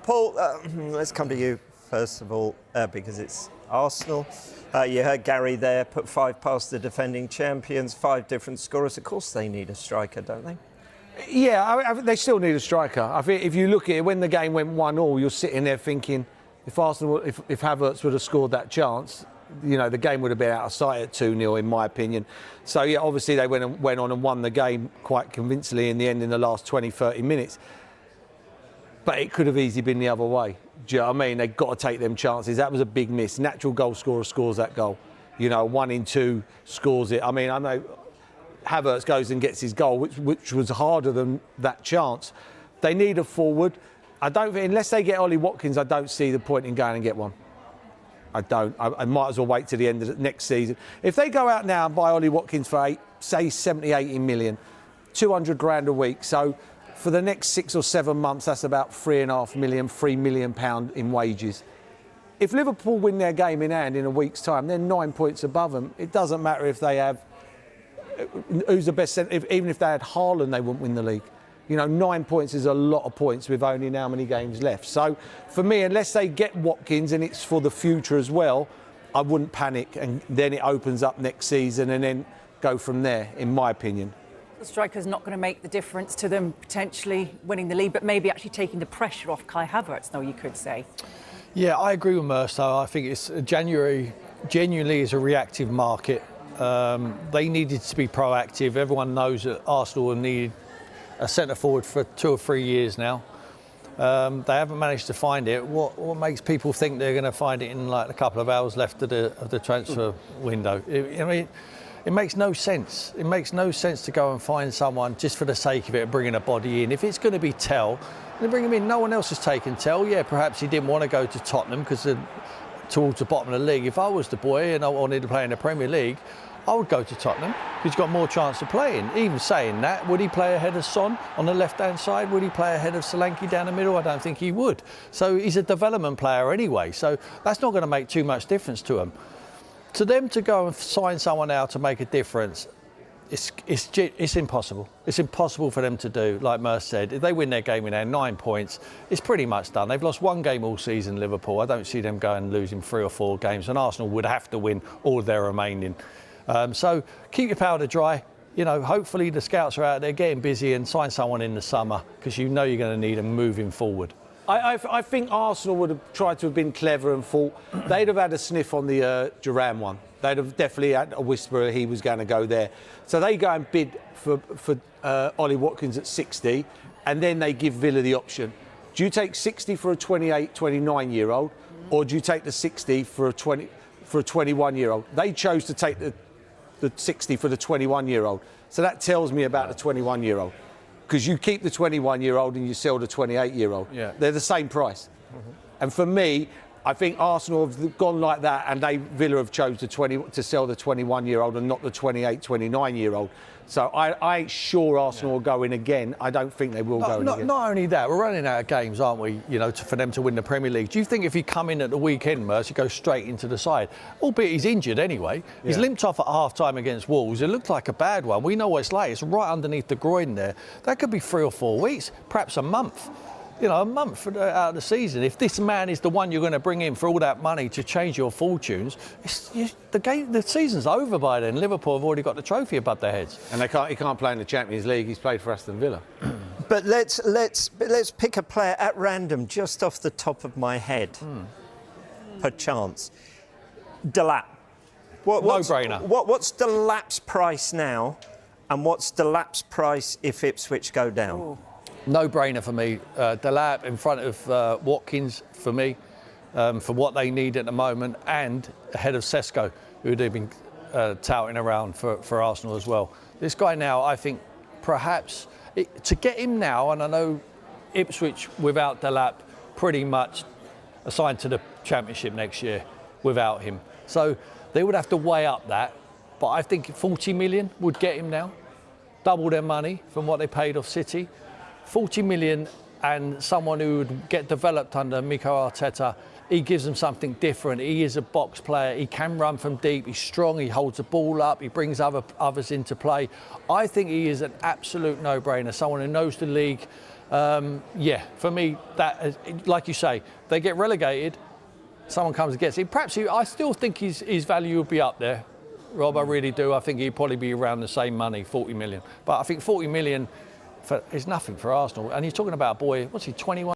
Paul, let's come to you first of all, because it's Arsenal. You heard Gary there put 5 past the defending champions, 5 different scorers. Of course they need a striker, don't they? Yeah, they still need a striker. I think if you look at it, when the game went 1-1, you're sitting there thinking, if Havertz would have scored that chance, you know, the game would have been out of sight at 2-0, in my opinion. So, yeah, obviously they went on and won the game quite convincingly in the end in the last 20, 30 minutes. But it could have easily been the other way. Do you know what I mean? They've got to take them chances. That was a big miss. Natural goal scorer scores that goal. You know, 1 in 2 scores it. I mean, I know Havertz goes and gets his goal, which was harder than that chance. They need a forward. I don't think, unless they get Ollie Watkins, I don't see the point in going and get one. I don't. I might as well wait to the end of the next season. If they go out now and buy Ollie Watkins for, say, 70, 80 million, 200 grand a week, so for the next 6 or 7 months, that's about £3.5 million, £3 million in wages. If Liverpool win their game in hand in a week's time, they're 9 points above them. It doesn't matter if they have who's the best centre. Even if they had Haaland, they wouldn't win the league. You know, 9 points is a lot of points with only how many games left. So for me, unless they get Watkins and it's for the future as well, I wouldn't panic, and then it opens up next season and then go from there, in my opinion. The striker's not going to make the difference to them potentially winning the league, but maybe actually taking the pressure off Kai Havertz, though, you could say. Yeah, I agree with Merson. I think it's January genuinely is a reactive market. They needed to be proactive. Everyone knows that Arsenal have needed a centre forward for 2 or 3 years now. They haven't managed to find it. What makes people think they're going to find it in like a couple of hours left of the transfer window? It makes no sense. It makes no sense to go and find someone just for the sake of it, bringing a body in. If it's going to be Tell, then bring him in. No one else has taken Tell. Yeah, perhaps he didn't want to go to Tottenham because towards the bottom of the league. If I was the boy and I wanted to play in the Premier League, I would go to Tottenham because he's got more chance of playing. Even saying that, would he play ahead of Son on the left-hand side? Would he play ahead of Solanke down the middle? I don't think he would. So he's a development player anyway. So that's not going to make too much difference to him. To them to go and sign someone out to make a difference, it's impossible. It's impossible for them to do. Like Merce said, if they win their game in hand, 9 points, it's pretty much done. They've lost 1 game all season, Liverpool. I don't see them going and losing 3 or 4 games, and Arsenal would have to win all their remaining. So keep your powder dry. You know, hopefully the scouts are out there getting busy and sign someone in the summer because you know you're going to need them moving forward. I think Arsenal would have tried to have been clever and thought they'd have had a sniff on the Duran one. They'd have definitely had a whisper he was going to go there. So they go and bid for Ollie Watkins at 60, and then they give Villa the option. Do you take 60 for a 28, 29-year-old, or do you take the 60 for a 21-year-old? They chose to take the 60 for the 21-year-old. So that tells me about the 21-year-old. Because you keep the 21-year-old and you sell the 28-year-old. Yeah. They're the same price. Mm-hmm. And for me, I think Arsenal have gone like that, and Villa have chose to sell the 21-year-old and not the 28, 29-year-old. So I ain't sure Arsenal will go in again. I don't think they will go in again. Not only that, we're running out of games, aren't we? You know, for them to win the Premier League. Do you think if he come in at the weekend, Merce, he goes straight into the side? Albeit he's injured anyway. Yeah. He's limped off at half-time against Wolves. It looked like a bad one. We know what it's like. It's right underneath the groin there. That could be 3 or 4 weeks, perhaps a month. You know, a month out of the season. If this man is the one you're going to bring in for all that money to change your fortunes, the season's over by then. Liverpool have already got the trophy above their heads. And he can't play in the Champions League. He's played for Aston Villa. But let's pick a player at random, just off the top of my head, per chance. Delap. No-brainer. What's Delap's price now, and what's Delap's price if Ipswich go down? Ooh. No-brainer for me. Delap in front of Watkins for me, for what they need at the moment, and ahead of Sesko, who they've been touting around for Arsenal as well. This guy now, I think, perhaps, to get him now, and I know Ipswich without Delap pretty much assigned to the Championship next year without him. So they would have to weigh up that, but I think 40 million would get him now, double their money from what they paid off City. 40 million and someone who would get developed under Mikel Arteta. He gives them something different. He is a box player. He can run from deep. He's strong. He holds the ball up. He brings others into play. I think he is an absolute no-brainer. Someone who knows the league Yeah, for me, that is, like you say, they get relegated, someone comes and gets it. Perhaps I still think his value will be up there, Rob, I really do. I think he'd probably be around the same money, 40 million. But I think 40 million is nothing for Arsenal. And you're talking about a boy, what's he, 21?